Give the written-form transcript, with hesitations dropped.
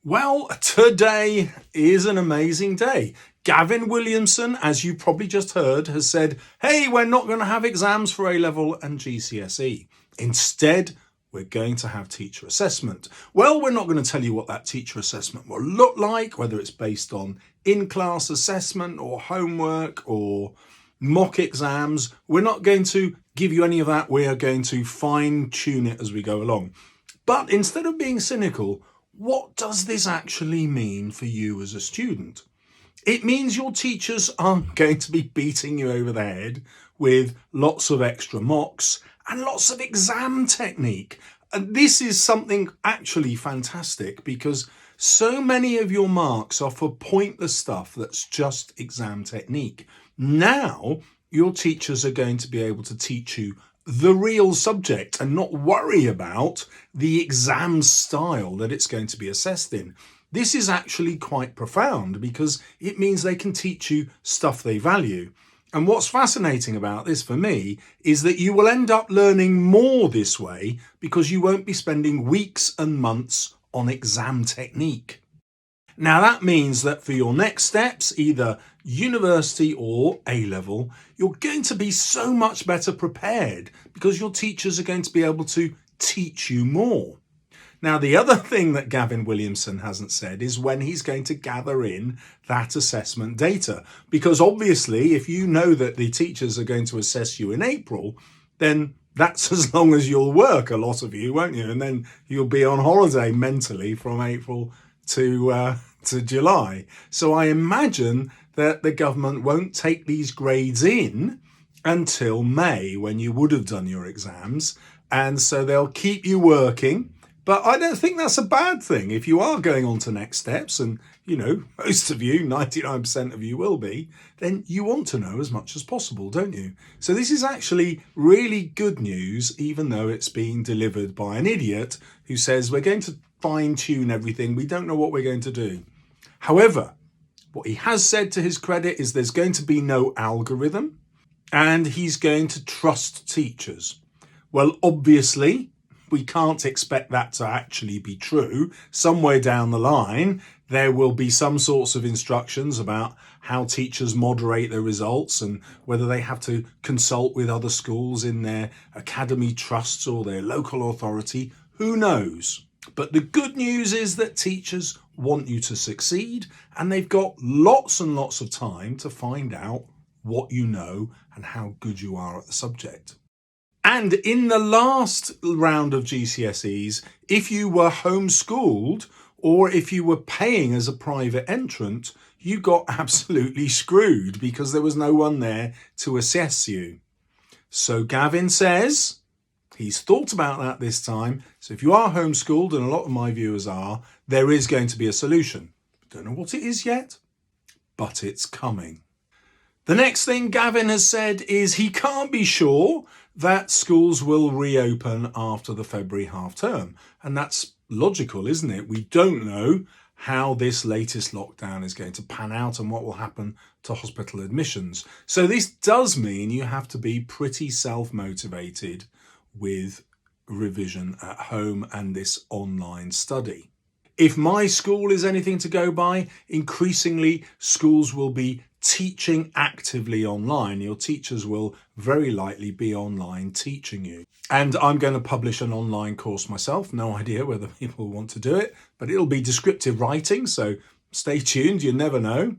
Well, today is an amazing day. Gavin Williamson, as you probably just heard, has said, hey, we're not going to have exams for A-level and GCSE. Instead, we're going to have teacher assessment. Well, we're not going to tell you what that teacher assessment will look like, whether it's based on in-class assessment or homework or mock exams. We're not going to give you any of that. We are going to fine-tune it as we go along. But instead of being cynical, what does this actually mean for you as a student? It means your teachers aren't going to be beating you over the head with lots of extra mocks and lots of exam technique. And this is something actually fantastic because so many of your marks are for pointless stuff that's just exam technique. Now, your teachers are going to be able to teach you the real subject and not worry about the exam style that it's going to be assessed in. This is actually quite profound because it means they can teach you stuff they value. And what's fascinating about this for me is that you will end up learning more this way because you won't be spending weeks and months on exam technique. Now that means that for your next steps, either university or A-level, you're going to be so much better prepared because your teachers are going to be able to teach you more. Now, the other thing that Gavin Williamson hasn't said is when he's going to gather in that assessment data. Because obviously, if you know that the teachers are going to assess you in April, then that's as long as you'll work, a lot of you, won't you? And then you'll be on holiday mentally from April to July. So I imagine that the government won't take these grades in until May, when you would have done your exams. And so they'll keep you working. But I don't think that's a bad thing. If you are going on to next steps, and you know, most of you, 99% of you will be, then you want to know as much as possible, don't you? So this is actually really good news, even though it's being delivered by an idiot who says we're going to fine-tune everything. We don't know what we're going to do. However, what he has said to his credit is there's going to be no algorithm and he's going to trust teachers. Well, obviously, we can't expect that to actually be true. Somewhere down the line, there will be some sorts of instructions about how teachers moderate their results and whether they have to consult with other schools in their academy trusts or their local authority. Who knows? But the good news is that teachers want you to succeed and they've got lots and lots of time to find out what you know and how good you are at the subject. And in the last round of GCSEs, if you were homeschooled or if you were paying as a private entrant, you got absolutely screwed because there was no one there to assess you. So Gavin says he's thought about that this time. So if you are homeschooled, and a lot of my viewers are, there is going to be a solution. Don't know what it is yet, but it's coming. The next thing Gavin has said is he can't be sure that schools will reopen after the February half term. And that's logical, isn't it? We don't know how this latest lockdown is going to pan out and what will happen to hospital admissions. So this does mean you have to be pretty self-motivated with revision at home and this online study. If my school is anything to go by, increasingly schools will be teaching actively online. Your teachers will very likely be online teaching you. And I'm going to publish an online course myself. No idea whether people want to do it, but it'll be descriptive writing. So stay tuned. You never know.